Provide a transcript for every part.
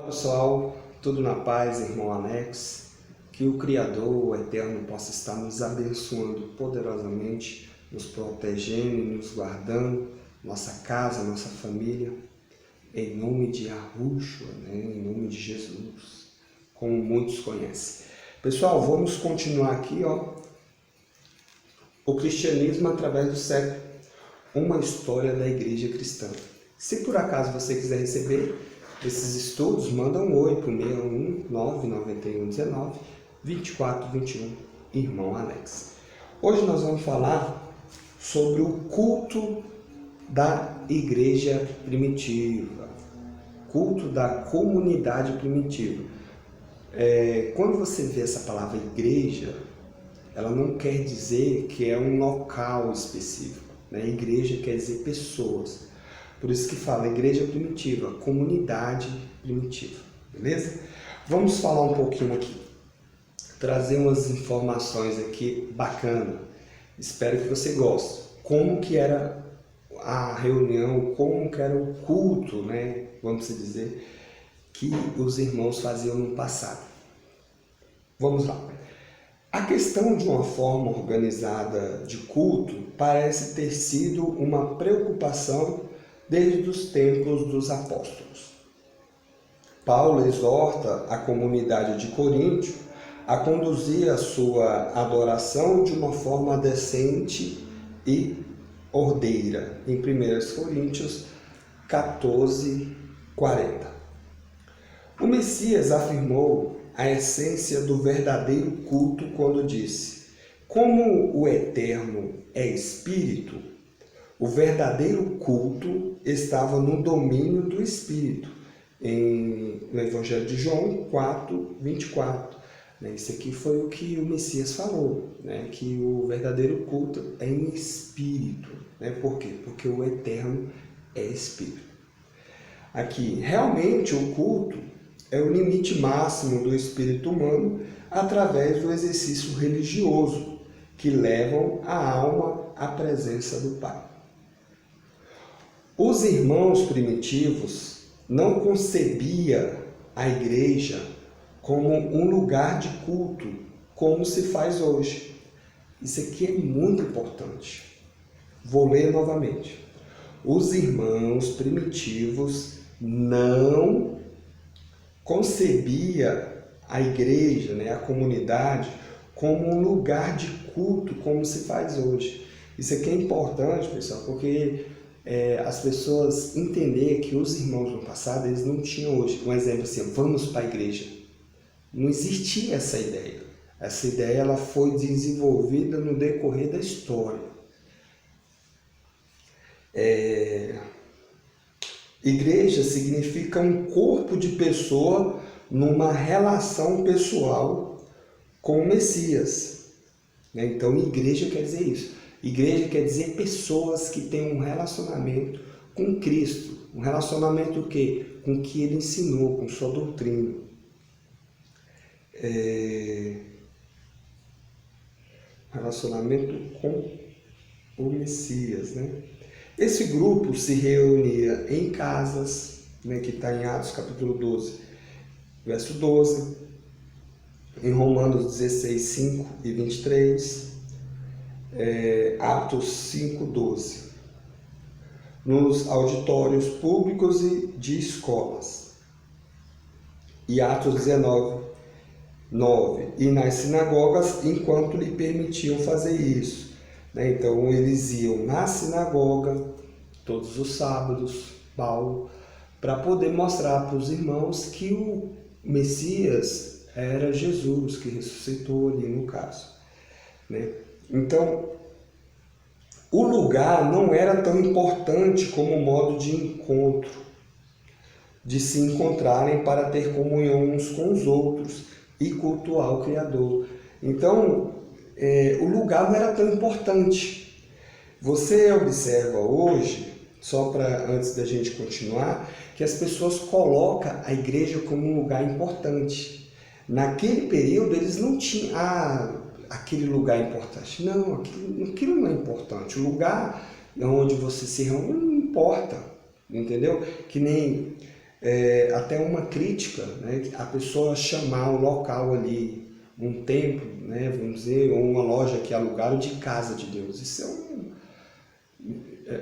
Pessoal, tudo na paz, irmão Alex. Que o Criador, o Eterno, possa estar nos abençoando poderosamente, nos protegendo e nos guardando, nossa casa, nossa família, em nome de Yahushua, em nome de Jesus, como muitos conhecem. Pessoal, vamos continuar aqui, o cristianismo através do século, uma história da igreja cristã. Se por acaso você quiser receber esses estudos, manda um oi para o 61991192421, irmão Alex. Hoje nós vamos falar sobre o culto da igreja primitiva, culto da comunidade primitiva. Quando você vê essa palavra igreja, ela não quer dizer que é um local específico, né? Igreja quer dizer pessoas. Por isso que fala igreja primitiva, comunidade primitiva, beleza? Vamos falar um pouquinho aqui, trazer umas informações aqui bacanas. Espero que você goste. Como que era a reunião, como que era o culto, né? Vamos dizer, que os irmãos faziam no passado. Vamos lá. A questão de uma forma organizada de culto parece ter sido uma preocupação desde os tempos dos apóstolos. Paulo exorta a comunidade de Coríntio a conduzir a sua adoração de uma forma decente e ordeira, em 1 Coríntios 14:40. O Messias afirmou a essência do verdadeiro culto quando disse: como o Eterno é Espírito, o verdadeiro culto estava no domínio do Espírito, no Evangelho de João 4:24. Isso aqui foi o que o Messias falou, que o verdadeiro culto é em Espírito. Por quê? Porque o Eterno é Espírito. Aqui, realmente o culto é o limite máximo do espírito humano através do exercício religioso, que levam a alma à presença do Pai. Os irmãos primitivos não concebiam a igreja como um lugar de culto, como se faz hoje. Isso aqui é muito importante. Vou ler novamente. Os irmãos primitivos não concebiam a igreja, a comunidade, como um lugar de culto, como se faz hoje. Isso aqui é importante, pessoal, porque as pessoas entenderem que os irmãos no passado, eles não tinham hoje, um exemplo assim, vamos para a igreja. Não existia essa ideia. Essa ideia ela foi desenvolvida no decorrer da história. Igreja significa um corpo de pessoa numa relação pessoal com o Messias. Então, igreja quer dizer isso. Igreja quer dizer pessoas que têm um relacionamento com Cristo. Um relacionamento o quê? Com o que Ele ensinou, com sua doutrina. Relacionamento com o Messias, Esse grupo se reunia em casas, que está em Atos capítulo 12, verso 12, em Romanos 16, 5 e 23, Atos 5, 12, nos auditórios públicos e de escolas, e Atos 19, 9, e nas sinagogas enquanto lhe permitiam fazer isso. Então eles iam na sinagoga todos os sábados, Paulo, para poder mostrar para os irmãos que o Messias era Jesus, que ressuscitou ali no caso. Então, o lugar não era tão importante como modo de encontro, de se encontrarem para ter comunhão uns com os outros e cultuar o Criador. Então, o lugar não era tão importante. Você observa hoje, só para antes da gente continuar, que as pessoas colocam a igreja como um lugar importante. Naquele período eles não tinham aquele lugar importante. Não, aquilo não é importante. O lugar onde você se reúne não importa, entendeu? Que nem até uma crítica, né, a pessoa chamar um local ali, um templo, né, vamos dizer, ou uma loja que alugaram de casa de Deus. Isso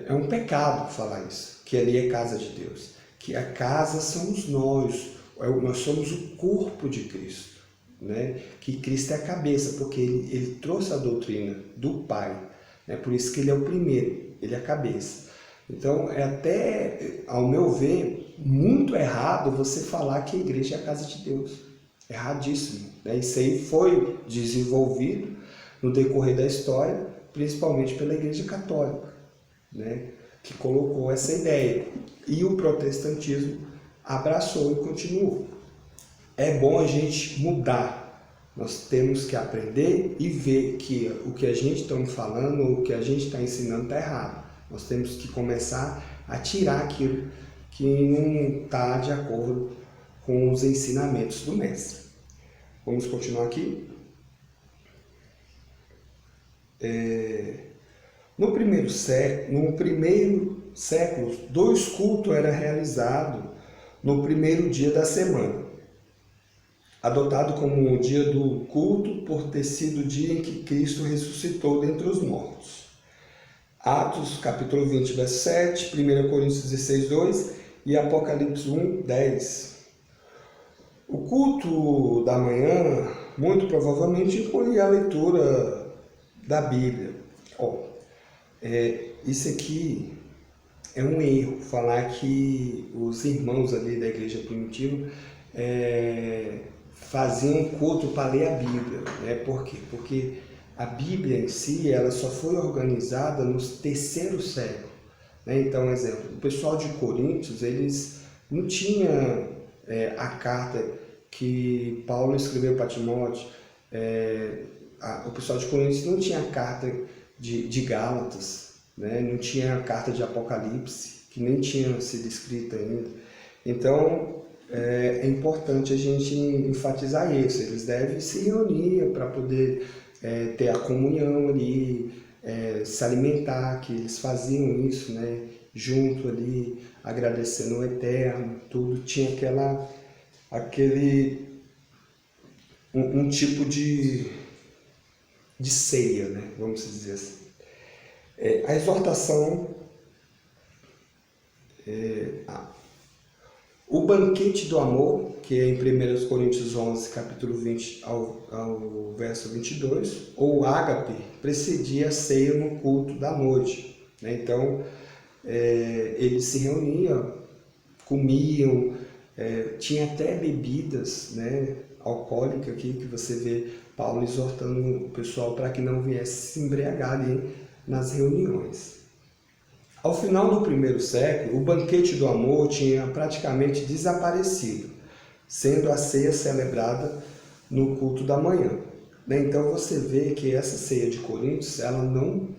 é um pecado falar isso, que ali é casa de Deus. Que a casa somos nós somos o corpo de Cristo, né? Que Cristo é a cabeça, porque ele trouxe a doutrina do Pai, né? Por isso que ele é o primeiro, ele é a cabeça. Então é até, ao meu ver, muito errado você falar que a igreja é a casa de Deus. Erradíssimo, né? Isso aí foi desenvolvido no decorrer da história, principalmente pela Igreja Católica, né? Que colocou essa ideia. E o protestantismo abraçou e continuou. É bom a gente mudar. Nós temos que aprender e ver que o que a gente está falando, o que a gente está ensinando está errado. Nós temos que começar a tirar aquilo que não está de acordo com os ensinamentos do mestre. Vamos continuar aqui. No primeiro século, 2 cultos eram realizados no primeiro dia da semana, adotado como o dia do culto por ter sido o dia em que Cristo ressuscitou dentre os mortos. Atos capítulo 20, verso 7, 1 Coríntios 16, 2 e Apocalipse 1, 10. O culto da manhã, muito provavelmente, incluía a leitura da Bíblia. Isso aqui é um erro, falar que os irmãos ali da igreja primitiva faziam culto para ler a Bíblia. Né? Por quê? Porque a Bíblia em si ela só foi organizada no 3º século. Né? Então, exemplo, o pessoal de Coríntios, eles não tinham a carta que Paulo escreveu para Timóteo, o pessoal de Coríntios não tinha a carta de Gálatas, né? Não tinha a carta de Apocalipse, que nem tinha sido escrita ainda. Então, é importante a gente enfatizar isso. Eles devem se reunir para poder ter a comunhão ali, se alimentar, que eles faziam isso, né? Junto ali, agradecendo o Eterno, tudo. Tinha um tipo de ceia, né? Vamos dizer assim. A exortação, o banquete do amor, que é em 1 Coríntios 11, capítulo 20 ao verso 22, ou ágape, precedia a ceia no culto da noite. Né? Então, eles se reuniam, comiam, tinha até bebidas, né, alcoólicas aqui, que você vê Paulo exortando o pessoal para que não viesse se embriagar ali nas reuniões. Ao final do 1º século, o banquete do amor tinha praticamente desaparecido, sendo a ceia celebrada no culto da manhã. Então você vê que essa ceia de Coríntios, ela não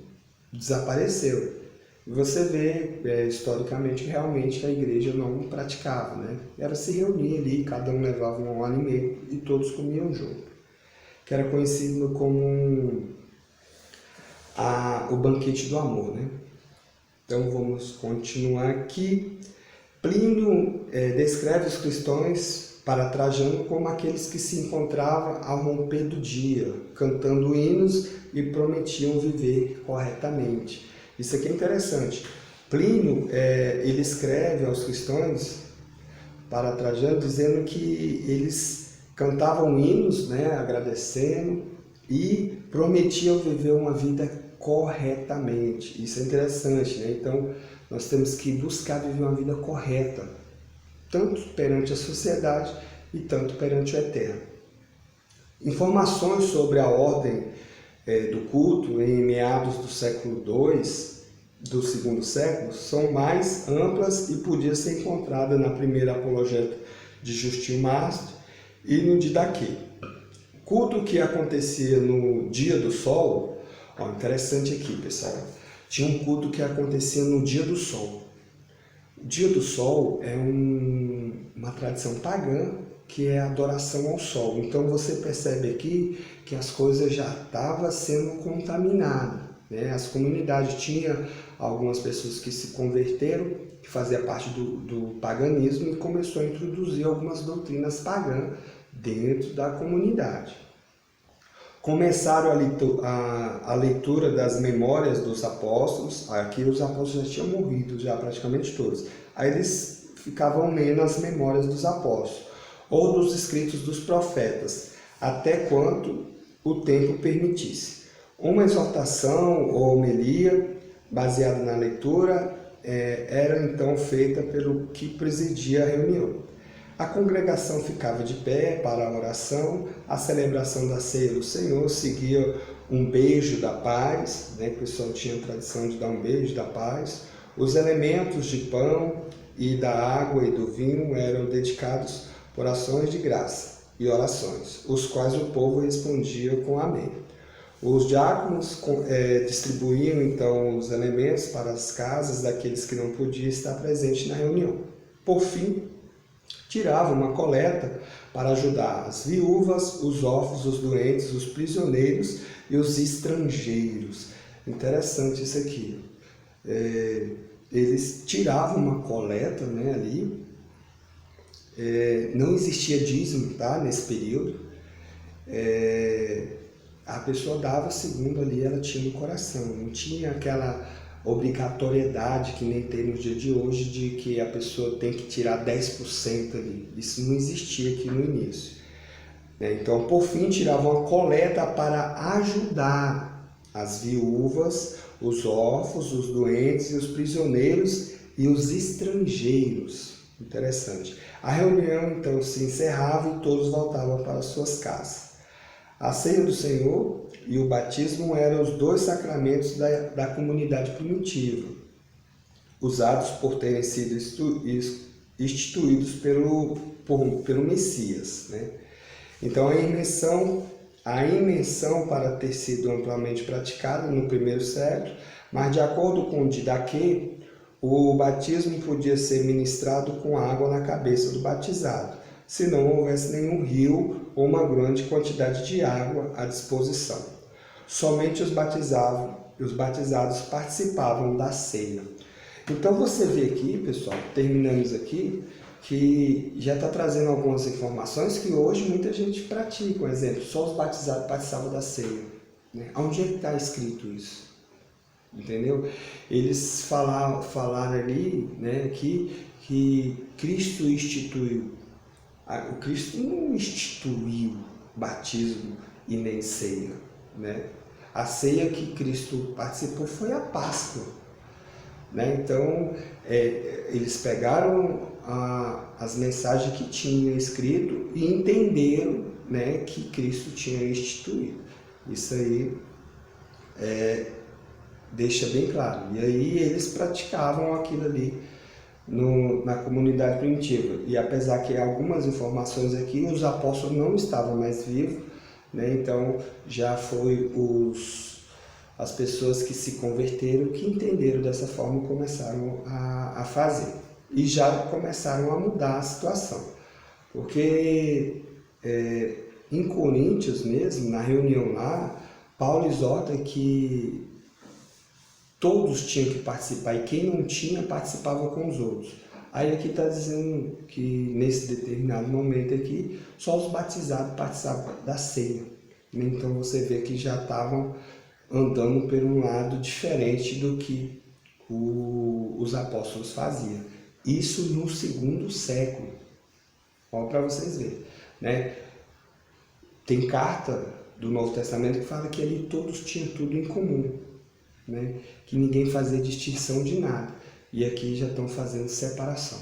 desapareceu. E você vê historicamente que realmente a igreja não praticava, né? Era se reunir ali, cada um levava um alimento e todos comiam junto, que era conhecido como o banquete do amor, né? Então vamos continuar aqui. Plínio descreve os cristãos para Trajano como aqueles que se encontravam ao romper do dia, cantando hinos e prometiam viver corretamente. Isso aqui é interessante. Plínio ele escreve aos cristãos para Trajano dizendo que eles cantavam hinos, né, agradecendo, e prometiam viver uma vida corretamente. Isso é interessante, né? Então, nós temos que buscar viver uma vida correta, tanto perante a sociedade e tanto perante o Eterno. Informações sobre a ordem do culto em meados do século II, do 2º século, são mais amplas e podia ser encontrada na primeira apologeta de Justin Martyr e no Didaquê. Culto que acontecia no dia do sol, interessante aqui, pessoal, tinha um culto que acontecia no dia do sol. O dia do sol é uma tradição pagã, que é a adoração ao sol. Então você percebe aqui que as coisas já estavam sendo contaminadas, né? As comunidades, tinha algumas pessoas que se converteram que fazia parte do paganismo e começou a introduzir algumas doutrinas pagãs dentro da comunidade. Começaram a leitura das memórias dos apóstolos. Aqui os apóstolos já tinham morrido, já praticamente todos. Aí eles ficavam lendo as memórias dos apóstolos, ou dos escritos dos profetas, até quanto o tempo permitisse. Uma exortação ou homilia, baseada na leitura, era então feita pelo que presidia a reunião. A congregação ficava de pé para a oração, a celebração da ceia do Senhor seguia um beijo da paz, né? O pessoal tinha a tradição de dar um beijo da paz. Os elementos de pão e da água e do vinho eram dedicados por ações de graça e orações, os quais o povo respondia com amém. Os diáconos distribuíam então os elementos para as casas daqueles que não podiam estar presentes na reunião. Por fim, tiravam uma coleta para ajudar as viúvas, os órfãos, os doentes, os prisioneiros e os estrangeiros. Interessante isso aqui. Eles tiravam uma coleta, né, ali. Não existia dízimo, tá, nesse período. A pessoa dava segundo ali ela tinha no coração, não tinha aquela obrigatoriedade que nem tem no dia de hoje de que a pessoa tem que tirar 10% ali. Isso não existia aqui no início. Então, por fim, tiravam uma coleta para ajudar as viúvas, os órfãos, os doentes e os prisioneiros e os estrangeiros. Interessante. A reunião então se encerrava e todos voltavam para suas casas. A ceia do Senhor e o batismo eram os dois sacramentos da comunidade primitiva, usados por terem sido instituídos pelo Messias, né? Então a imersão para ter sido amplamente praticada no primeiro século, mas de acordo com o Didaquê, o batismo podia ser ministrado com água na cabeça do batizado, se não houvesse nenhum rio ou uma grande quantidade de água à disposição. Somente os batizados participavam da ceia. Então você vê aqui, pessoal, terminamos aqui, que já está trazendo algumas informações que hoje muita gente pratica. Por exemplo, só os batizados participavam da ceia, né? Onde é que está escrito isso? Entendeu? Eles falaram ali, né, que Cristo instituiu. O Cristo não instituiu batismo e nem ceia, né? A ceia que Cristo participou foi a Páscoa, né? Então, eles pegaram as mensagens que tinha escrito e entenderam, né, que Cristo tinha instituído. Isso aí deixa bem claro. E aí eles praticavam aquilo ali na comunidade primitiva. E apesar que algumas informações aqui, os apóstolos não estavam mais vivos, né? Então já foi as pessoas que se converteram, que entenderam dessa forma e começaram a fazer. E já começaram a mudar a situação. Porque em Coríntios mesmo, na reunião lá, Paulo exorta que todos tinham que participar, e quem não tinha participava com os outros. Aí aqui está dizendo que nesse determinado momento aqui, só os batizados participavam da ceia. Então você vê que já estavam andando por um lado diferente do que os apóstolos faziam. Isso no segundo século. Olha para vocês verem, né? Tem carta do Novo Testamento que fala que ali todos tinham tudo em comum, né? Que ninguém fazia distinção de nada. E aqui já estão fazendo separação.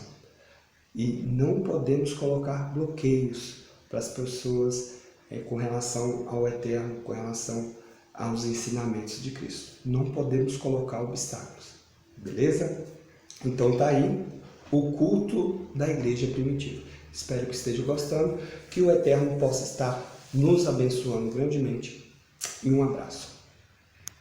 E não podemos colocar bloqueios para as pessoas com relação ao eterno, com relação aos ensinamentos de Cristo. Não podemos colocar obstáculos. Beleza? Então tá aí o culto da igreja primitiva. Espero que esteja gostando, que o Eterno possa estar nos abençoando grandemente. E um abraço.